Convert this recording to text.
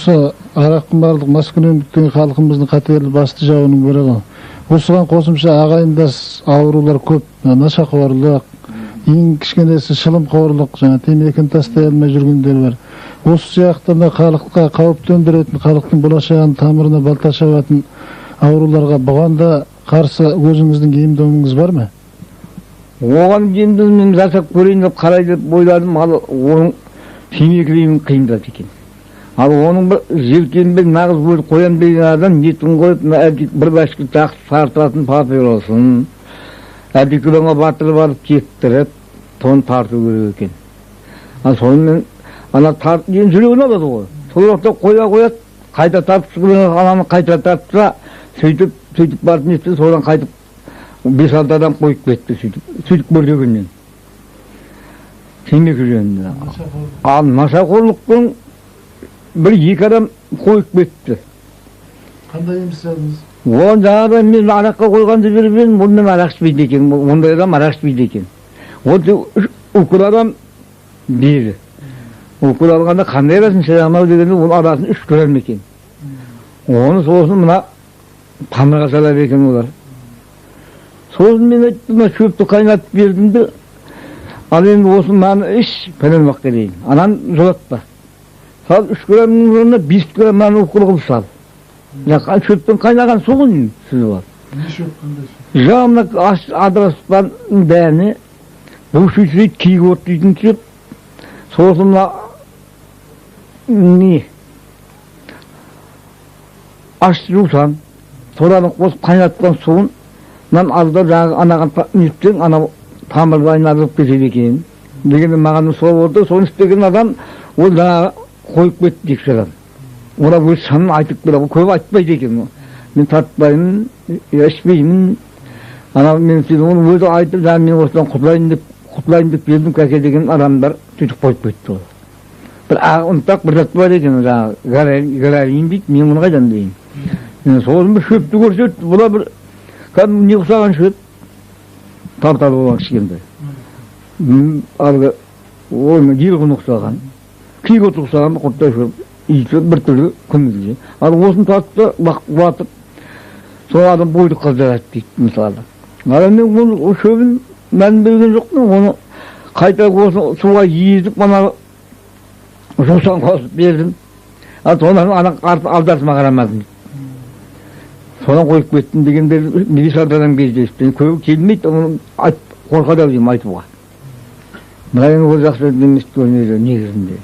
Арактын бардык маскүнөмдүктөгү халкыбыздын катерлүү басты жабынын бири го. Осуга кошумча агайындаш аурулар көп, нашакорлук, эң кичкенеси шылымкорлук, жана темекини тастай албай жүргөндөр бар. Осы сыяктуу калкка кауп төндүрөтүн, калктын булашагын тамырына балташап алатын ауруларга буганда каршы өзүңүздүн кийимдөөңүз барбы? Оған енді мен жасап көрейін деп қарай деп ойладым, ал оның темекілейін қиындады екен. Ал оның бір желкенбек нағыз өзі қоям деген адам нетін қойып, бір башқы тақсы тартатын папир олсын. Әлдекіліңе батырып барып кеттіріп, тоны тарту керек екен. Ал сонымен ана тартып деген жүрегін алады ғой. Сол уақытта қоя, қайта тартып шығып, ананы қайта тартса, сөйтіп барып нетті, содан қайтып 5-6 адам қойып кетті, сөйтіп көрдегеннен. Темекі жөнінде. Ал нашақорлықтың бір-екі адам қойып кетті. Қандай емістедіңіз? Оған жаңағыда мен араққа қойғанды беріп едім, онымен арақ ішпейді екен, ондай адам арақ ішпейді екен. Укол адам бері. Укол алғанда қандай арасын шайғамау дегенде, оның арасын 3 көрем екен. Оны сосын мына тамырға салар екен олар. Сосын мен айттым, шөпті қайнатып бердімді, ал енді осы маны іш, пәленмақ келейін. Анан жолатпа. Сал 3 грамның орнына 5 грамм маны укол қылып сал. Шөптің қайнаған соғын сөзі бар. Не шөп қандай шөп? Жағымда адыраспан бәріне бұл шүйсірейді кейгі өттейтін шөп. Сосын не? Аш жусан, соланы қосып қайнатқан суын мен алда жаңағы анаған неттен ана тамырға айналып кетеді екен. Дегенде маған сол болды, соны істеген адам ол жаңағы қойып кетті декші адам. Ола өз санын айтып келеді, көп айтпайды екен. Мен тартпаймын, ішпеймін. Ана мен оны өзі айтып, жаңағы мен осыдан құтылайын деп бердім кәке деген адамдар сөйтіп қойып кетті ол. Бір ұнтақ бір зат бар екен, жаңағы гарарин дейді, мен мұны қайдан дейін. Сосын бір шөпті көрсетті, бұла бір кәдімгі не ұқсаған шөп, тарталы болған кішкентай. Алғы ойына желғын ұқсаған, кейгот ұқсаған құрттай шөп, иісі бір түрлі күмізде. Ал осын тартты, батып, сол адам бойды қыздырады дейді, мысалы. Ал мен ол шөбін мән берген жоқпын, оны қайта суға езіп, мана жусан қосып бердім. Ал сонан алдарсыма қарамадым. Содан қойып кеттім дегенде милициялардан кездесіп, көбі келмейді, оны қорқады деймін айтуға. Мына енді ол жақсы емес көрінеді негізінде.